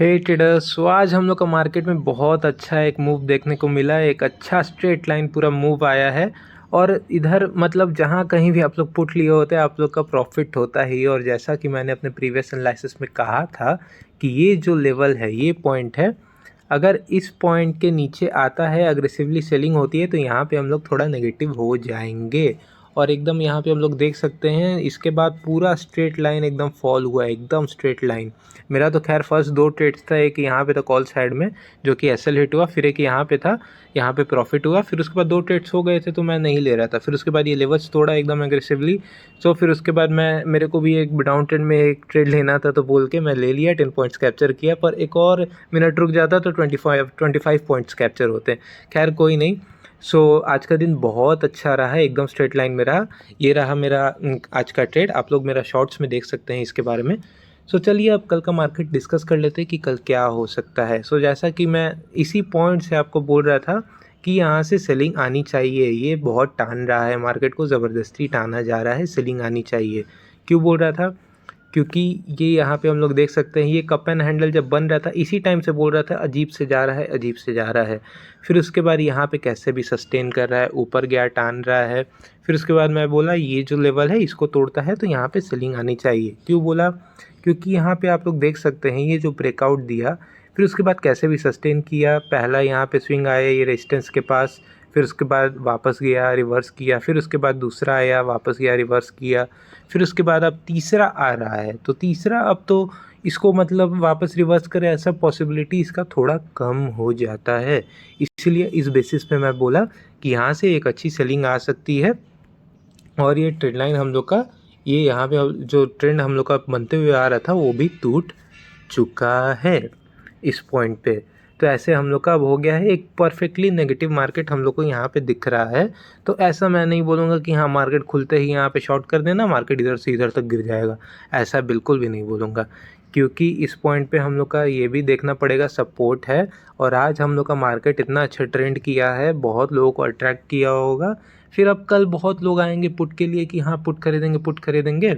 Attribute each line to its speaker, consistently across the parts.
Speaker 1: हे traders, सो आज हम लोग का मार्केट में बहुत अच्छा एक मूव देखने को मिला है। एक अच्छा स्ट्रेट लाइन पूरा मूव आया है और इधर मतलब जहाँ कहीं भी आप लोग पुट लिए होते हैं आप लोग का प्रॉफिट होता ही। और जैसा कि मैंने अपने प्रीवियस एनालिसिस में कहा था कि ये जो लेवल है, ये पॉइंट है, अगर इस पॉइंट के नीचे आता है, अग्रेसिवली सेलिंग होती है तो यहाँ पे हम लोग थोड़ा नेगेटिव हो जाएंगे। और एकदम यहाँ पे हम लोग देख सकते हैं इसके बाद पूरा स्ट्रेट लाइन एकदम फॉल हुआ है, एकदम स्ट्रेट लाइन। मेरा तो खैर फर्स्ट दो ट्रेड्स था, एक यहाँ पे था कॉल साइड में जो कि एसएल हिट हुआ, फिर एक यहाँ पे था, यहाँ पे प्रॉफिट हुआ, फिर उसके बाद दो ट्रेड्स हो गए थे तो मैं नहीं ले रहा था। फिर उसके बाद ये लेवल्स तोड़ा एकदम एग्रेसिवली, तो फिर उसके बाद मेरे को भी एक डाउन ट्रेंड में एक ट्रेड लेना था तो बोल के मैं ले लिया, 10 पॉइंट्स कैप्चर किया। पर एक और मिनट रुक जाता तो 25 पॉइंट्स कैप्चर होते। खैर कोई नहीं। आज का दिन बहुत अच्छा रहा है, एकदम स्ट्रेट लाइन में रहा। ये रहा मेरा आज का ट्रेड, आप लोग मेरा शॉर्ट्स में देख सकते हैं इसके बारे में। चलिए अब कल का मार्केट डिस्कस कर लेते हैं कि कल क्या हो सकता है। जैसा कि मैं इसी पॉइंट से आपको बोल रहा था कि यहाँ से सेलिंग आनी चाहिए। ये बहुत टान रहा है मार्केट को, ज़बरदस्ती टाना जा रहा है, सेलिंग आनी चाहिए। क्यों बोल रहा था? क्योंकि ये यहाँ पे हम लोग देख सकते हैं ये कप एंड हैंडल जब बन रहा था इसी टाइम से बोल रहा था अजीब से जा रहा है, अजीब से जा रहा है। फिर उसके बाद यहाँ पे कैसे भी सस्टेन कर रहा है, ऊपर गया, टान रहा है। फिर उसके बाद मैं बोला ये जो लेवल है इसको तोड़ता है तो यहाँ पे सेलिंग आनी चाहिए। क्यों बोला? क्योंकि यहाँ पे आप लोग देख सकते हैं ये जो ब्रेकआउट दिया, फिर उसके बाद कैसे भी सस्टेन किया। पहला यहाँ पे स्विंग आया ये रेजिस्टेंस के पास, फिर उसके बाद वापस गया, रिवर्स किया, फिर उसके बाद दूसरा आया, वापस गया, रिवर्स किया, फिर उसके बाद अब तीसरा आ रहा है। तो तीसरा अब तो इसको मतलब वापस रिवर्स करे ऐसा पॉसिबिलिटी इसका थोड़ा कम हो जाता है। इसलिए इस बेसिस पे मैं बोला कि यहाँ से एक अच्छी सेलिंग आ सकती है। और ये ट्रेंड लाइन हम लोग का, ये यहाँ पे जो ट्रेंड हम लोग का बनते हुए आ रहा था वो भी टूट चुका है इस पॉइंट पे। तो ऐसे हम लोग का अब हो गया है एक परफेक्टली नेगेटिव मार्केट हम लोग को यहाँ पे दिख रहा है। तो ऐसा मैं नहीं बोलूँगा कि हाँ मार्केट खुलते ही यहाँ पे शॉर्ट कर देना, मार्केट इधर से इधर तक गिर जाएगा, ऐसा बिल्कुल भी नहीं बोलूँगा। क्योंकि इस पॉइंट पे हम लोग का ये भी देखना पड़ेगा, सपोर्ट है। और आज हम लोग का मार्केट इतना अच्छा ट्रेंड किया है, बहुत लोगों को अट्रैक्ट किया होगा। फिर अब कल बहुत लोग आएंगे पुट के लिए कि हाँ पुट खरीदेंगे, पुट खरीदेंगे,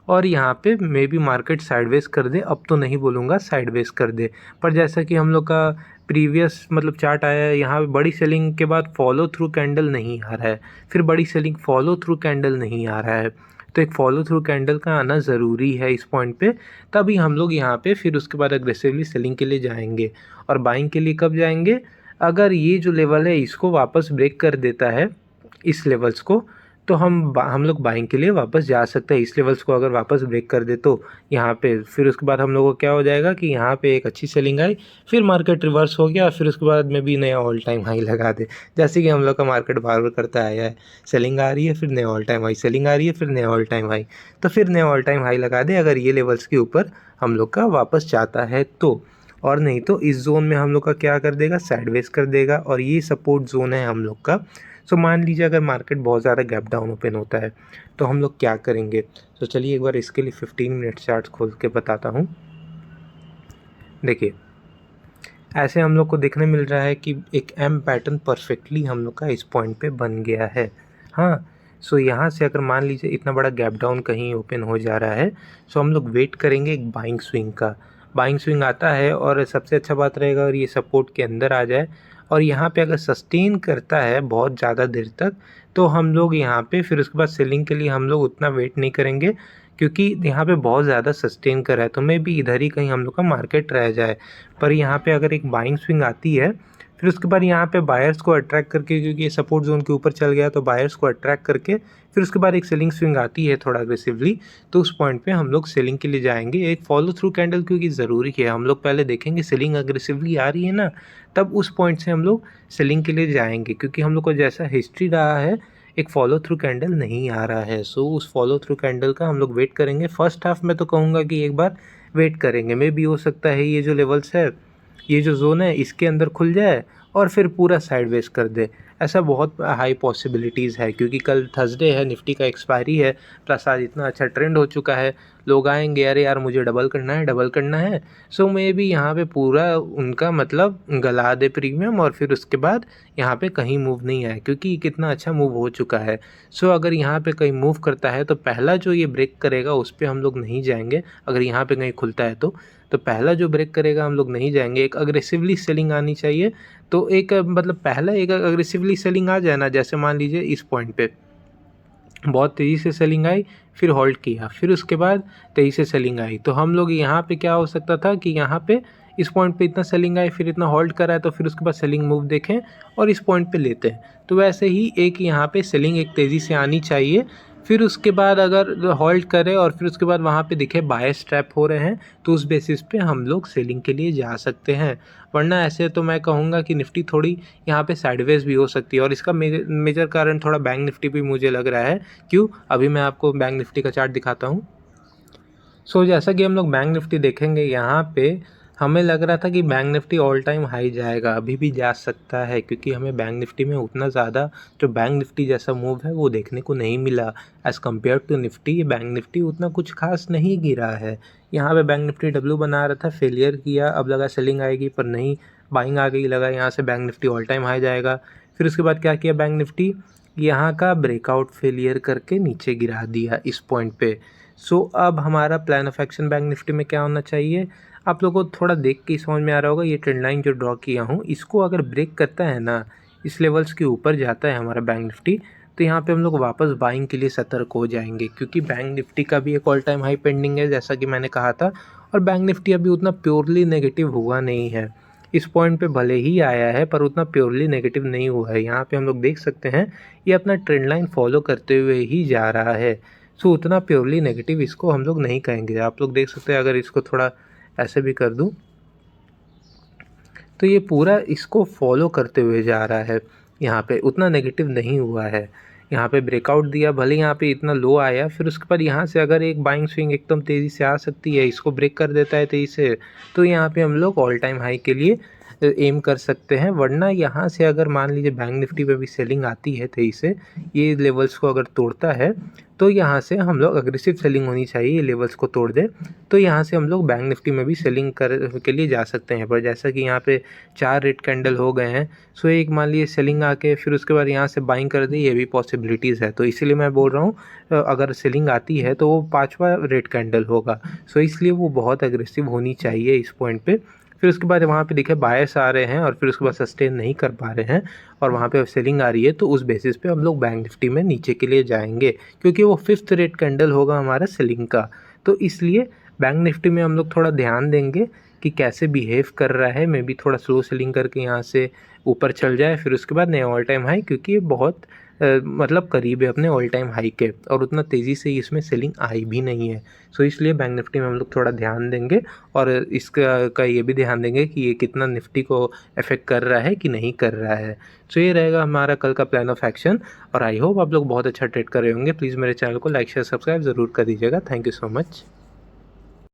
Speaker 1: और यहाँ पे मे बी मार्केट साइडवेज कर दे। अब तो नहीं बोलूँगा साइडवेज कर दे, पर जैसा कि हम लोग का प्रीवियस मतलब चार्ट आया है, यहाँ पे बड़ी सेलिंग के बाद फॉलो थ्रू कैंडल नहीं आ रहा है, फिर बड़ी सेलिंग फॉलो थ्रू कैंडल नहीं आ रहा है। तो एक फॉलो थ्रू कैंडल का आना ज़रूरी है इस पॉइंट पे, तभी हम लोग यहाँ पे फिर उसके बाद अग्रेसिवली सेलिंग के लिए जाएंगे। और बाइंग के लिए कब जाएंगे? अगर ये जो लेवल है इसको वापस ब्रेक कर देता है, इस लेवल्स को, तो हम लोग बाइंग के लिए वापस जा सकते हैं। इस लेवल्स को अगर वापस ब्रेक कर दे तो यहाँ पे फिर उसके बाद हम लोगों को क्या हो जाएगा कि यहाँ पे एक अच्छी सेलिंग आई, फिर मार्केट रिवर्स हो गया, फिर उसके बाद में भी नया ऑल टाइम हाई लगा दे, जैसे कि हम लोग का मार्केट बार बार करता आया है। सेलिंग आ रही है, फिर नया ऑल टाइम हाई, सेलिंग आ रही है, फिर नया ऑल टाइम हाई, तो फिर नया ऑल टाइम हाई लगा दे अगर ये लेवल्स के ऊपर हम लोग का वापस जाता है तो। और नहीं तो इस जोन में हम लोग का क्या कर देगा, साइडवेज कर देगा। और ये सपोर्ट जोन है हम लोग का। मान लीजिए अगर मार्केट बहुत ज़्यादा गैप डाउन ओपन होता है तो हम लोग क्या करेंगे। चलिए एक बार इसके लिए 15 मिनट चार्ट खोल के बताता हूँ। देखिए ऐसे हम लोग को देखने मिल रहा है कि एक एम पैटर्न परफेक्टली हम लोग का इस पॉइंट पे बन गया है। हाँ, यहाँ से अगर मान लीजिए इतना बड़ा गैप डाउन कहीं ओपन हो जा रहा है, हम लोग वेट करेंगे एक बाइंग स्विंग का। बाइंग स्विंग आता है और सबसे अच्छा बात रहेगा और ये सपोर्ट के अंदर आ जाए और यहाँ पे अगर सस्टेन करता है बहुत ज़्यादा देर तक, तो हम लोग यहाँ पे फिर उसके बाद सेलिंग के लिए हम लोग उतना वेट नहीं करेंगे, क्योंकि यहाँ पे बहुत ज़्यादा सस्टेन कर रहा है तो मे भी इधर ही कहीं हम लोग का मार्केट रह जाए। पर यहाँ पे अगर एक बाइंग स्विंग आती है, फिर उसके बाद यहाँ पे बायर्स को अट्रैक्ट करके, क्योंकि ये सपोर्ट जोन के ऊपर चल गया तो बायर्स को अट्रैक्ट करके फिर उसके बाद एक सेलिंग स्विंग आती है थोड़ा अग्रेसिवली, तो उस पॉइंट पे हम लोग सेलिंग के लिए जाएंगे। एक फॉलो थ्रू कैंडल क्योंकि ज़रूरी है, हम लोग पहले देखेंगे सेलिंग अग्रेसिवली आ रही है ना, तब उस पॉइंट से हम लोग सेलिंग के लिए जाएंगे। क्योंकि हम लोग को जैसा हिस्ट्री रहा है एक फॉलो थ्रू कैंडल नहीं आ रहा है, उस फॉलो थ्रू कैंडल का हम लोग वेट करेंगे। फर्स्ट हाफ में तो कहूँगा कि एक बार वेट करेंगे, मे भी हो सकता है ये जो लेवल्स है, ये जो जोन है इसके अंदर खुल जाए और फिर पूरा साइडवेज कर दे। ऐसा बहुत हाई पॉसिबिलिटीज़ है, क्योंकि कल थर्सडे है, निफ्टी का एक्सपायरी है, प्लस आज इतना अच्छा ट्रेंड हो चुका है, लोग आएंगे अरे यार मुझे डबल करना है, डबल करना है। सो मे भी यहाँ पे पूरा उनका मतलब गला दे प्रीमियम, और फिर उसके बाद यहाँ पे कहीं मूव नहीं आए, क्योंकि कितना अच्छा मूव हो चुका है। सो अगर यहाँ पे कहीं मूव करता है तो पहला जो ये ब्रेक करेगा उस पर हम लोग नहीं जाएंगे। अगर यहाँ पे कहीं खुलता है तो पहला जो ब्रेक करेगा हम लोग नहीं जाएंगे। एक अग्रेसिवली सेलिंग आनी चाहिए। तो एक मतलब पहला एक अग्रेसिवली सेलिंग आ जाए ना, जैसे मान लीजिए इस पॉइंट पे बहुत तेज़ी से सेलिंग आई, फिर होल्ड किया, फिर उसके बाद तेज़ी से सेलिंग आई, तो हम लोग यहाँ पे क्या हो सकता था कि यहाँ पे इस पॉइंट पे इतना सेलिंग आई, फिर इतना होल्ड करा है, तो फिर उसके बाद सेलिंग मूव देखें और इस पॉइंट पे लेते हैं। तो वैसे ही एक यहाँ पे सेलिंग एक तेज़ी से आनी चाहिए, फिर उसके बाद अगर होल्ड करे और फिर उसके बाद वहाँ पे दिखे बायस ट्रैप हो रहे हैं, तो उस बेसिस पे हम लोग सेलिंग के लिए जा सकते हैं। वरना ऐसे तो मैं कहूँगा कि निफ्टी थोड़ी यहाँ पे साइडवेज भी हो सकती है, और इसका मेजर कारण थोड़ा बैंक निफ्टी भी मुझे लग रहा है। क्यों? अभी मैं आपको बैंक निफ्टी का चार्ट दिखाता हूँ। सो जैसा कि हम लोग बैंक निफ्टी देखेंगे, यहाँ पे हमें लग रहा था कि bank Nifty all time high जाएगा, अभी भी जा सकता है, क्योंकि हमें बैंक निफ्टी में उतना ज़्यादा जो बैंक निफ्टी जैसा मूव है वो देखने को नहीं मिला। As compare to Nifty, bank Nifty उतना कुछ खास नहीं गिरा है। यहाँ पे बैंक निफ्टी डब्ल्यू बना रहा था, फेलियर किया, अब लगा सेलिंग आएगी पर नहीं, बाइंग आ गई, लगा यहाँ से bank Nifty all time high जाएगा। फिर उसके बाद क्या किया बैंक निफ्टी, यहाँ का ब्रेकआउट फेलियर करके नीचे गिरा दिया इस पॉइंट पे। सो अब हमारा plan of action bank Nifty में क्या होना चाहिए, आप लोगों को थोड़ा देख के समझ में आ रहा होगा। ये ट्रेंड लाइन जो ड्रॉ किया हूँ, इसको अगर ब्रेक करता है ना, इस लेवल्स के ऊपर जाता है हमारा बैंक निफ्टी, तो यहाँ पे हम लोग वापस बाइंग के लिए सतर्क हो जाएंगे, क्योंकि बैंक निफ्टी का भी एक ऑल टाइम हाई पेंडिंग है जैसा कि मैंने कहा था, और बैंक निफ्टी अभी उतना प्योरली नेगेटिव हुआ नहीं है। इस पॉइंट पे भले ही आया है पर उतना प्योरली नेगेटिव नहीं हुआ है। यहाँ पे हम लोग देख सकते हैं ये अपना ट्रेंड लाइन फॉलो करते हुए ही जा रहा है। सो उतना प्योरली नेगेटिव इसको हम लोग नहीं कहेंगे। आप लोग देख सकते हैं, अगर इसको थोड़ा ऐसे भी कर दूं तो ये पूरा इसको फॉलो करते हुए जा रहा है, यहाँ पे उतना नेगेटिव नहीं हुआ है। यहाँ पे ब्रेकआउट दिया, भले यहाँ पे इतना लो आया, फिर उसके बाद यहाँ से अगर एक बाइंग स्विंग एकदम तेज़ी से आ सकती है, इसको ब्रेक कर देता है तेज़ी से, तो यहाँ पे हम लोग ऑल टाइम हाई के लिए एम कर सकते हैं। वरना यहाँ से अगर मान लीजिए बैंक निफ्टी पे भी सेलिंग आती है तेज़ी से, ये लेवल्स को अगर तोड़ता है, तो यहाँ से हम लोग अग्रेसिव सेलिंग होनी चाहिए, ये लेवल्स को तोड़ दे, तो यहाँ से हम लोग बैंक निफ्टी में भी सेलिंग कर के लिए जा सकते हैं। पर जैसा कि यहाँ पे 4 रेड कैंडल हो गए हैं, सो एक मान लीजिए सेलिंग आके फिर उसके बाद यहाँ से बाइंग कर दे, ये भी पॉसिबिलिटीज़ है। तो इसीलिए मैं बोल रहा हूँ अगर सेलिंग आती है तो वो 5वां रेड कैंडल होगा, सो इसलिए वो बहुत अग्रेसिव होनी चाहिए इस पॉइंट पे। फिर उसके बाद वहाँ पे दिखे बायस आ रहे हैं और फिर उसके बाद सस्टेन नहीं कर पा रहे हैं और वहाँ पे सेलिंग आ रही है, तो उस बेसिस पे हम लोग बैंक निफ्टी में नीचे के लिए जाएंगे, क्योंकि वो 5th रेड कैंडल होगा हमारा सेलिंग का। तो इसलिए बैंक निफ्टी में हम लोग थोड़ा ध्यान देंगे कि कैसे बिहेव कर रहा है। मे बी थोड़ा स्लो सेलिंग करके यहाँ से ऊपर चल जाए, फिर उसके बाद नया ऑल टाइम हाई, क्योंकि ये बहुत मतलब करीब है अपने ऑल टाइम हाई के, और उतना तेज़ी से इसमें सेलिंग आई भी नहीं है। सो इसलिए बैंक निफ्टी में हम लोग थोड़ा ध्यान देंगे, और इसका ये भी ध्यान देंगे कि ये कितना निफ्टी को अफेक्ट कर रहा है कि नहीं कर रहा है। सो ये रहेगा हमारा कल का प्लान ऑफ एक्शन, और आई होप आप लोग बहुत अच्छा ट्रेड कर रहे होंगे। प्लीज़ मेरे चैनल को लाइक शेयर सब्सक्राइब ज़रूर कर दीजिएगा। Thank you so much.